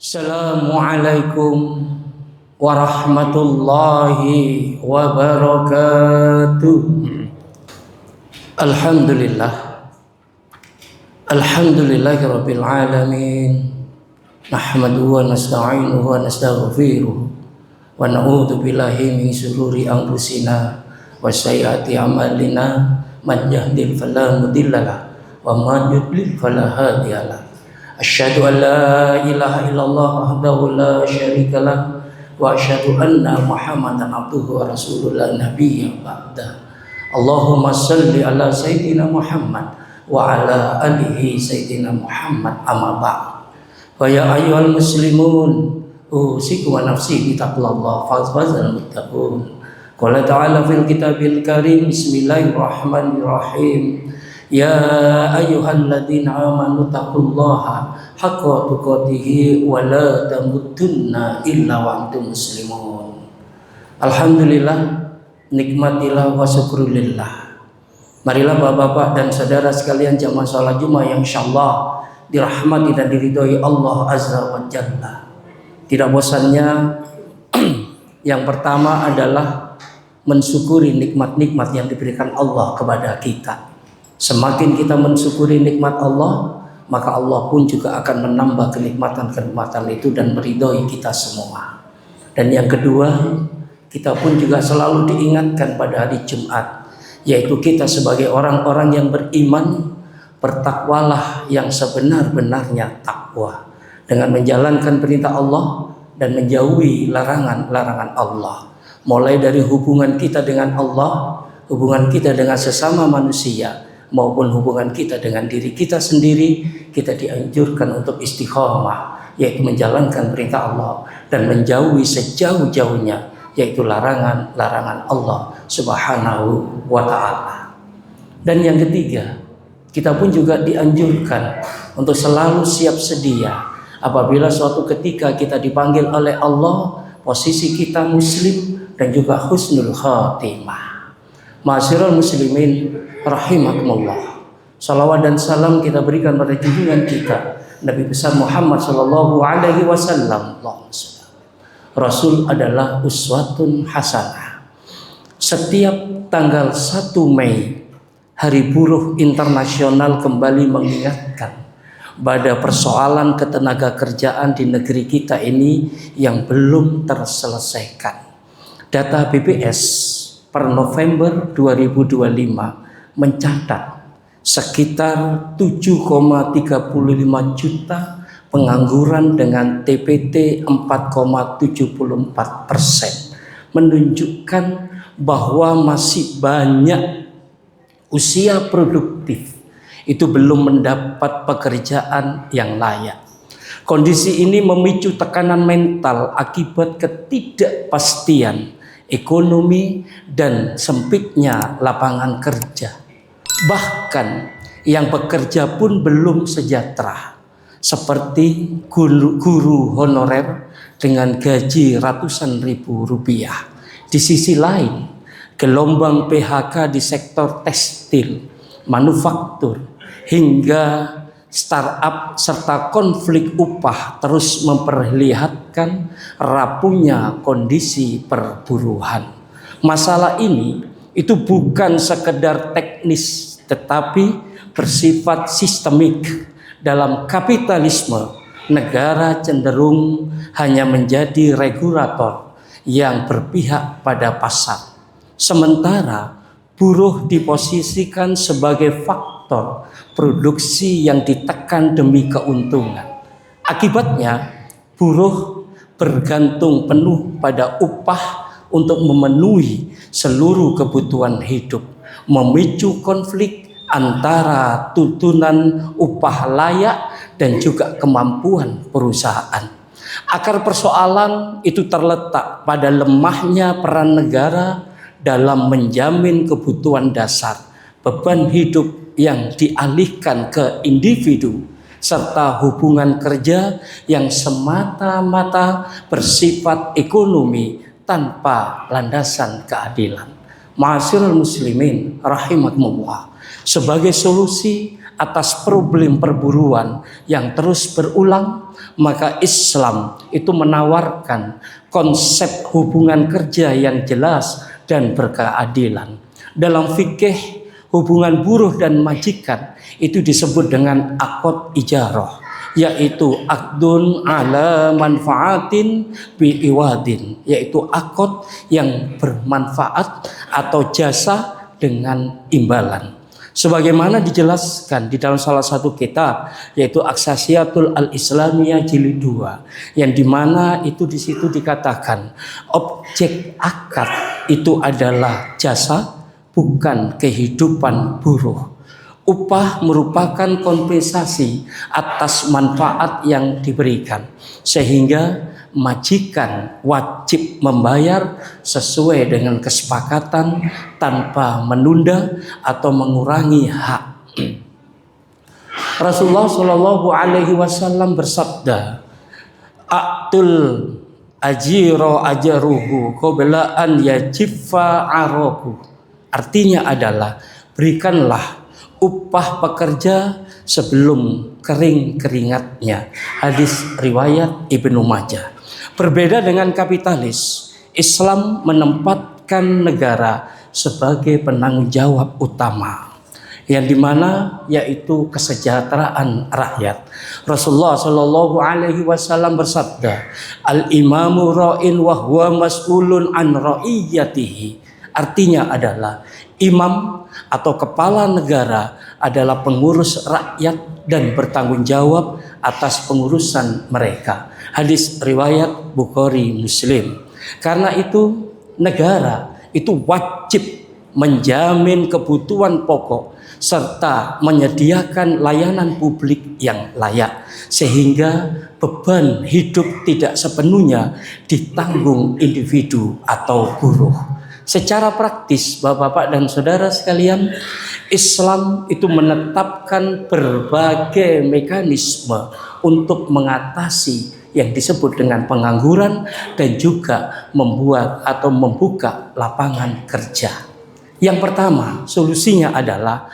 Assalamualaikum warahmatullahi wabarakatuh. Alhamdulillah. Alhamdulillahirabbil alamin. Nahmaduhu wa nasta'inuhu wa nastaghfiruh. Wa na'udzu billahi min shururi anfusina wa sayyiati a'malina. Man yahdihil fala mudhillalah wa man yudlil fala hadiyalah. Asyhadu an la ilaha illallah wahdahu la syarikalah wa asyhadu anna Muhammadan abduhu wa rasuluhu la nabiyya ba'da. Allahumma shalli ala sayyidina Muhammad wa ala alihi sayyidina Muhammad amma ba'd. Wa ya ayyuhal muslimun usikum wa nafsi bi taqwallah fazal muttaqun. Qala ta'ala fil kitabil karim bismillahirrahmanirrahim. Ya ayyuhalladzina amanu taqullaha haqqa tuqatih wa la tamutunna illa wa antum muslimun. Alhamdulillah, nikmatillah wa syukurillah. Marilah bapak-bapak dan saudara sekalian jamaah salat Jumat yang insyaallah dirahmati dan diridhoi Allah Azza wa Jalla. Tidak bosannya yang pertama adalah mensyukuri nikmat-nikmat yang diberikan Allah kepada kita. Semakin kita mensyukuri nikmat Allah, maka Allah pun juga akan menambah kenikmatan-kenikmatan itu dan meridhoi kita semua. Dan yang kedua, kita pun juga selalu diingatkan pada hari Jumat, yaitu kita sebagai orang-orang yang beriman, bertakwalah yang sebenar-benarnya takwa, dengan menjalankan perintah Allah dan menjauhi larangan-larangan Allah. Mulai dari hubungan kita dengan Allah, hubungan kita dengan sesama manusia, maupun hubungan kita dengan diri kita sendiri, kita dianjurkan untuk istiqomah, yaitu menjalankan perintah Allah dan menjauhi sejauh-jauhnya, yaitu larangan-larangan Allah Subhanahu wa ta'ala. Dan yang ketiga, kita pun juga dianjurkan untuk selalu siap sedia apabila suatu ketika kita dipanggil oleh Allah, posisi kita muslim dan juga husnul khatimah. Ma'asyiral muslimin rahimakumullah. Salawat dan salam kita berikan pada junjungan kita Nabi besar Muhammad sallallahu alaihi wasallam. Rasul adalah uswatun hasanah. Setiap tanggal 1 Mei, Hari Buruh Internasional kembali mengingatkan pada persoalan ketenaga kerjaan di negeri kita ini yang belum terselesaikan. Data BPS per November 2025 mencatat sekitar 7,35 juta pengangguran dengan TPT 4,74%, menunjukkan bahwa masih banyak usia produktif itu belum mendapat pekerjaan yang layak. Kondisi ini memicu tekanan mental akibat ketidakpastian ekonomi dan sempitnya lapangan kerja. Bahkan yang bekerja pun belum sejahtera, seperti guru honorer dengan gaji ratusan ribu rupiah. Di sisi lain, gelombang PHK di sektor tekstil, manufaktur, hingga startup serta konflik upah terus memperlihatkan rapuhnya kondisi perburuhan. Masalah ini itu bukan sekedar teknis, tetapi bersifat sistemik. Dalam kapitalisme, negara cenderung hanya menjadi regulator yang berpihak pada pasar, sementara buruh diposisikan sebagai faktor produksi yang ditekan demi keuntungan. Akibatnya, buruh bergantung penuh pada upah untuk memenuhi seluruh kebutuhan hidup, memicu konflik antara tuntunan upah layak dan juga kemampuan perusahaan. Akar persoalan itu terletak pada lemahnya peran negara dalam menjamin kebutuhan dasar, beban hidup yang dialihkan ke individu, serta hubungan kerja yang semata-mata bersifat ekonomi tanpa landasan keadilan. Ma'asyiral muslimin rahimakumullah. Sebagai solusi atas problem perburuan yang terus berulang, maka Islam itu menawarkan konsep hubungan kerja yang jelas dan berkeadilan. Dalam fikih, hubungan buruh dan majikan itu disebut dengan akad ijarah, yaitu akdun ala manfaatin bi iwadin, yaitu akad yang bermanfaat atau jasa dengan imbalan. Sebagaimana dijelaskan di dalam salah satu kitab, yaitu Aksasiatul Al-Islamiyah jilid 2, yang dimana itu di situ dikatakan objek akad itu adalah jasa, bukan kehidupan buruh. Upah merupakan kompensasi atas manfaat yang diberikan, sehingga majikan wajib membayar sesuai dengan kesepakatan tanpa menunda atau mengurangi hak. Rasulullah Shallallahu Alaihi Wasallam bersabda, "Aktul ajiro ajaruhu qabla an yajiffa arahu." Artinya adalah berikanlah upah pekerja sebelum kering keringatnya. Hadis riwayat Ibnu Majah. Berbeda dengan kapitalis, Islam menempatkan negara sebagai penanggung jawab utama, yang dimana yaitu kesejahteraan rakyat. Rasulullah Shallallahu Alaihi Wasallam bersabda, "Al imamu ra'in wa huwa mas'ulun an ra'iyatihi." Artinya adalah imam atau kepala negara adalah pengurus rakyat dan bertanggung jawab atas pengurusan mereka. Hadis riwayat Bukhari Muslim. Karena itu negara itu wajib menjamin kebutuhan pokok serta menyediakan layanan publik yang layak, sehingga beban hidup tidak sepenuhnya ditanggung individu atau buruh. Secara praktis, Bapak-bapak dan saudara sekalian, Islam itu menetapkan berbagai mekanisme untuk mengatasi yang disebut dengan pengangguran dan juga membuat atau membuka lapangan kerja. Yang pertama, solusinya adalah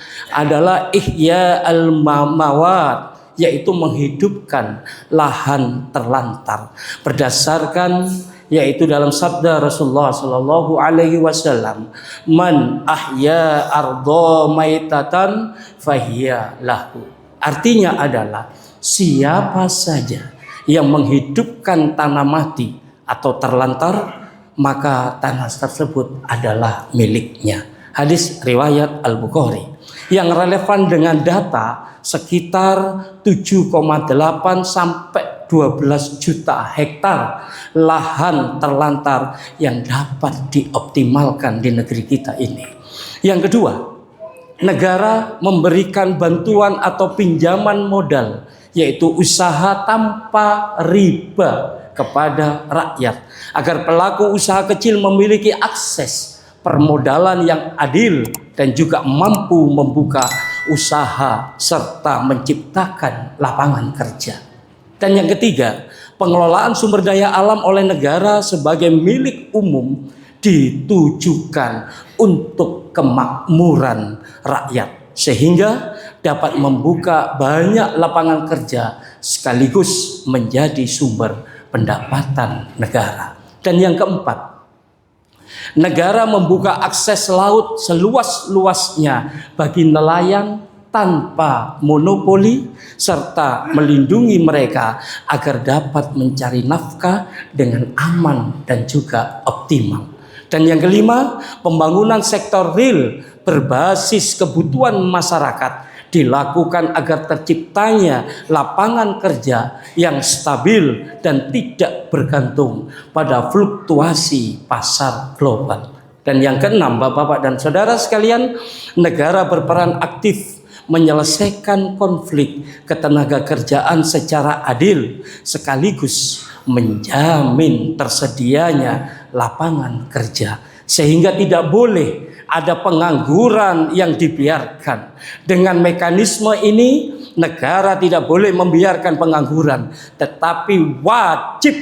ihya al-mawad, yaitu menghidupkan lahan terlantar berdasarkan yaitu dalam sabda Rasulullah Shallallahu Alaihi Wasallam, "Man ahya ardo maitatan fahiya lahu." Artinya adalah siapa saja yang menghidupkan tanah mati atau terlantar, maka tanah tersebut adalah miliknya. Hadis riwayat Al-Bukhari. Yang relevan dengan data sekitar 7,8 sampai 12 juta hektar lahan terlantar yang dapat dioptimalkan di negeri kita ini. Yang kedua, negara memberikan bantuan atau pinjaman modal, yaitu usaha tanpa riba kepada rakyat, agar pelaku usaha kecil memiliki akses permodalan yang adil dan juga mampu membuka usaha serta menciptakan lapangan kerja. Dan yang ketiga, pengelolaan sumber daya alam oleh negara sebagai milik umum ditujukan untuk kemakmuran rakyat, sehingga dapat membuka banyak lapangan kerja sekaligus menjadi sumber pendapatan negara. Dan yang keempat, negara membuka akses laut seluas-luasnya bagi nelayan tanpa monopoli, serta melindungi mereka agar dapat mencari nafkah dengan aman dan juga optimal. Dan yang kelima, pembangunan sektor real berbasis kebutuhan masyarakat dilakukan agar terciptanya lapangan kerja yang stabil dan tidak bergantung pada fluktuasi pasar global. Dan yang keenam, Bapak-bapak dan saudara sekalian, negara berperan aktif menyelesaikan konflik ketenaga kerjaan secara adil sekaligus menjamin tersedianya lapangan kerja, sehingga tidak boleh ada pengangguran yang dibiarkan. Dengan mekanisme ini, negara tidak boleh membiarkan pengangguran, tetapi wajib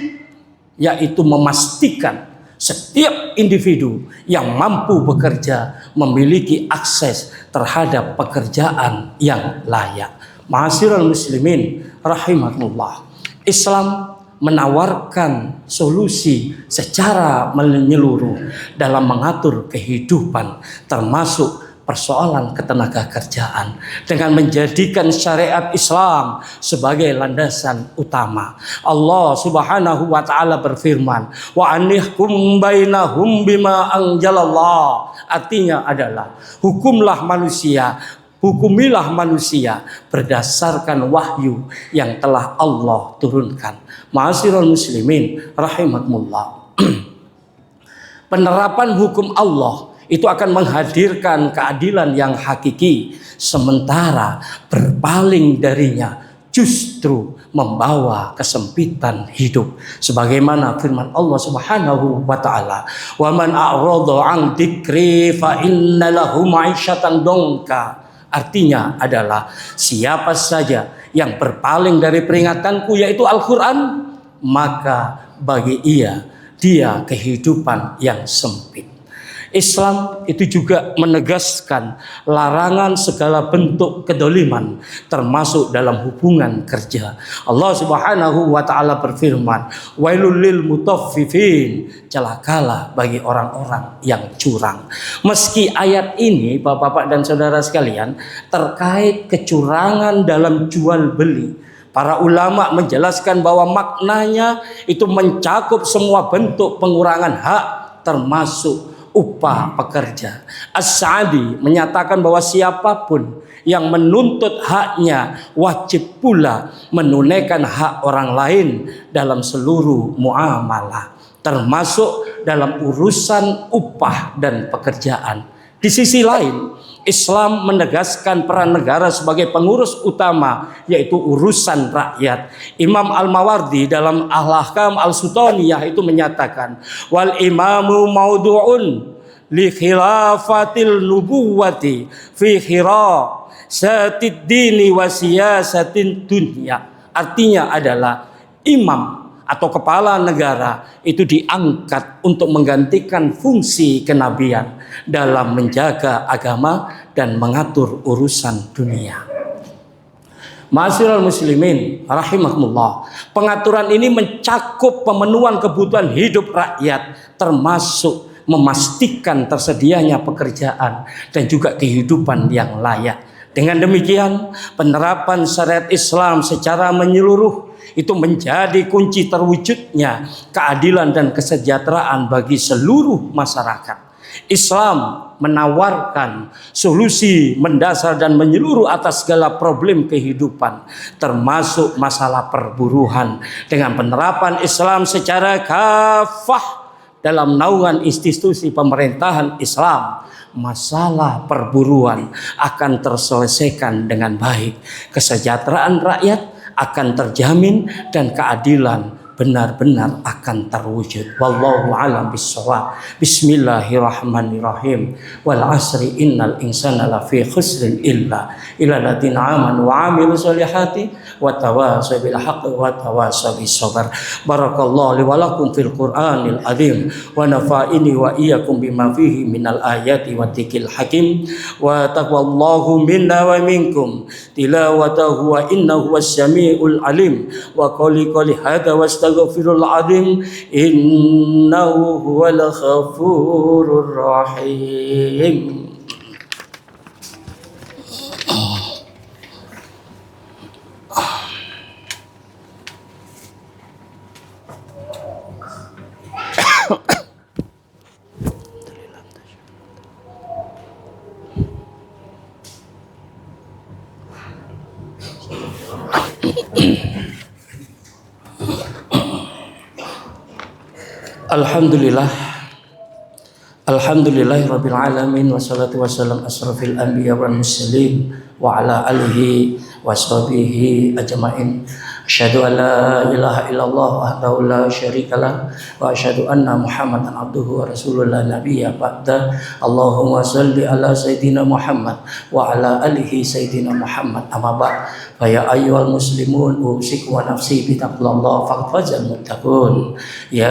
yaitu memastikan Setiap individu yang mampu bekerja memiliki akses terhadap pekerjaan yang layak. Ma'asyiral muslimin rahimakumullah. Islam menawarkan solusi secara menyeluruh dalam mengatur kehidupan, termasuk persoalan ketenaga kerjaan, dengan menjadikan syariat Islam sebagai landasan utama. Allah Subhanahu wa taala berfirman, "Wa anihkum bainahum bima anjalallah." Artinya adalah hukumilah manusia berdasarkan wahyu yang telah Allah turunkan. Ma'asyiral muslimin rahimakumullah. Penerapan hukum Allah itu akan menghadirkan keadilan yang hakiki, sementara berpaling darinya justru membawa kesempitan hidup. Sebagaimana firman Allah Subhanahu wa taala, "Wa man a'rada 'an dzikri fa inna lahu ma'isyatan dongka." Artinya adalah siapa saja yang berpaling dari peringatanku, yaitu Al-Quran, maka bagi dia kehidupan yang sempit. Islam itu juga menegaskan larangan segala bentuk kedoliman, termasuk dalam hubungan kerja. Allah Subhanahu wa taala berfirman, "Wailul lil mutaffifin." Celakalah bagi orang-orang yang curang. Meski ayat ini, Bapak-bapak dan saudara sekalian, terkait kecurangan dalam jual beli, para ulama menjelaskan bahwa maknanya itu mencakup semua bentuk pengurangan hak, termasuk upah pekerja. As-Sa'di menyatakan bahwa siapapun yang menuntut haknya wajib pula menunaikan hak orang lain dalam seluruh muamalah, termasuk dalam urusan upah dan pekerjaan. Di sisi lain, Islam menegaskan peran negara sebagai pengurus utama, yaitu urusan rakyat. Imam Al-Mawardi dalam Al-Ahkam Al-Sultaniyah itu menyatakan, "Wal imamu maudu'un li khilafatil nubuwati fi khirasatid dini wa siyasatin dunya." Artinya adalah imam atau kepala negara itu diangkat untuk menggantikan fungsi kenabian dalam menjaga agama dan mengatur urusan dunia. Ma'asyiral muslimin rahimakumullah. Pengaturan ini mencakup pemenuhan kebutuhan hidup rakyat, termasuk memastikan tersedianya pekerjaan dan juga kehidupan yang layak. Dengan demikian, penerapan syariat Islam secara menyeluruh itu menjadi kunci terwujudnya keadilan dan kesejahteraan bagi seluruh masyarakat. Islam menawarkan solusi mendasar dan menyeluruh atas segala problem kehidupan, termasuk masalah perburuhan. Dengan penerapan Islam secara kafah dalam naungan institusi pemerintahan Islam, masalah perburuan akan terselesaikan dengan baik. Kesejahteraan rakyat akan terjamin dan keadilan benar-benar akan terwujud. Wallahu a'lam bissawab. Bismillahirrahmanirrahim. Wal 'asri innal insana lafi khusrin illa alladziina aamanu wa 'amilus solihati wa tawashaw bil haqqi wa tawashaw bis sabr. Barakallahu li wa lakum fil Qur'anil azim wa nafa'ini wa iyyakum bima fihi minal ayati wa dzikril hakim wa taqwallahu minna wa minkum tilawatahu wa innahu was-sami'ul alim wa qali hadza wastaghfirul azim innahu huwal ghafurur rahim. Alhamdulillahirabbil alamin wassalatu wassalam asrafil anbiya wal mursalin wa ala alihi washabihi ajmain. Asyhadu an la ilaha illallah wahdahu la syarikalah wa asyhadu anna Muhammadan abduhu wa rasuluhu la nabiyya ba'da. Allahumma shalli ala sayyidina Muhammad wa ala alihi sayyidina Muhammad. Amma ba'd. Fa ya ayyuhal muslimun usikum wa nafsi bi taqwallah faqad fazal muttaqun. Ya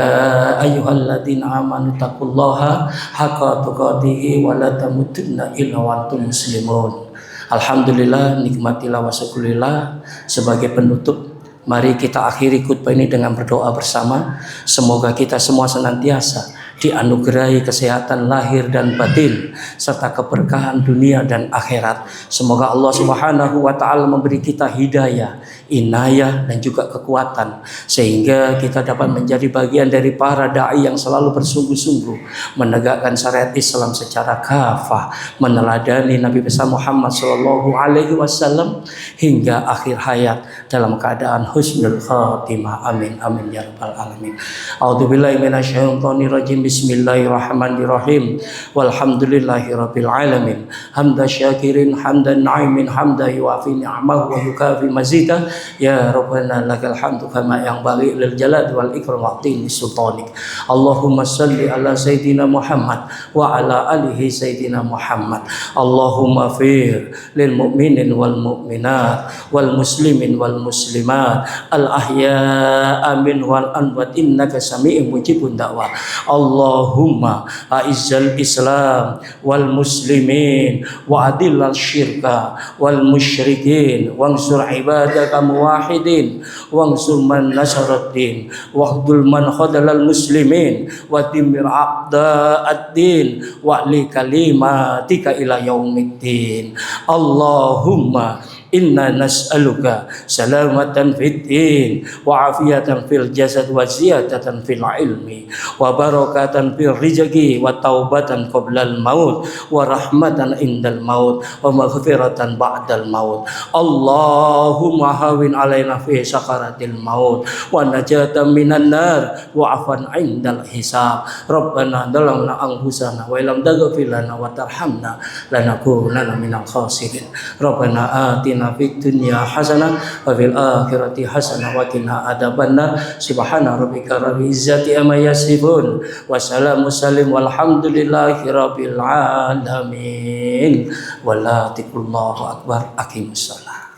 ayyuhalladzina amanu taqullaha haqqa tuqatih wa la tamutunna illa wa antum muslimun. Alhamdulillah, nikmatilah wa syukurillah. Sebagai penutup, mari kita akhiri khutbah ini dengan berdoa bersama. Semoga kita semua senantiasa dianugerahi kesehatan lahir dan batin serta keberkahan dunia dan akhirat. Semoga Allah Subhanahu wa taala memberi kita hidayah, inayah dan juga kekuatan sehingga kita dapat menjadi bagian dari para dai yang selalu bersungguh-sungguh menegakkan syariat Islam secara kafah, meneladani Nabi besar Muhammad sallallahu alaihi wasallam hingga akhir hayat dalam keadaan husnul khatimah. Amin amin ya rabbal alamin. A'udzubillahi minasyaitonir rajim. Bismillahirrahmanirrahim. Walhamdulillahirabbil alamin. Hamda syakirin hamdan na'imin hamda yuafi ni'amahu wa yukafi mazidah. Ya rabbana lakal hamdu kama yanbaghi lil jalali wal ikram wa tini sultanik. Allahumma shalli ala sayyidina Muhammad wa ala alihi sayyidina Muhammad. Allahumma fir lil mu'minin wal mu'minat wal muslimin wal muslimat al ahya'a min wal amwat innaka sami'un mujibud da'wah. Allahumma a'izzal Islam wal muslimin wa adillal syirka wal musyrikin wansur ibadaka muwahidin wansur man nasaraddin wahdul man khadalal muslimin wa timir a'da'ad-din wa li kalimatika ila yaumiddin. Allahumma inna nas'aluka salamatan fid din wa afiyatan fil jasad wa ziyadatan fil ilmi wa barakatan fil rizqi wa taubatan qoblal maut wa rahmatan indal maut wa maghfiratan ba'dal maut. Allahumma hawin alaina fi sakaratil maut wa najatan minan nar wa afan indal hisab. Rabbana dalamna anfusana wa illam taghfir lana wa tarhamna lanakunanna minal khasirin. Rabbana atina fid dunya hasanah wa fil akhirati hasanah wa qina adzabannar. Subhana rabbika rabbil izzati amma yasifun wa salamun salim walhamdulillahi rabbil alamin. Wallahu akbar. Aqimussalah.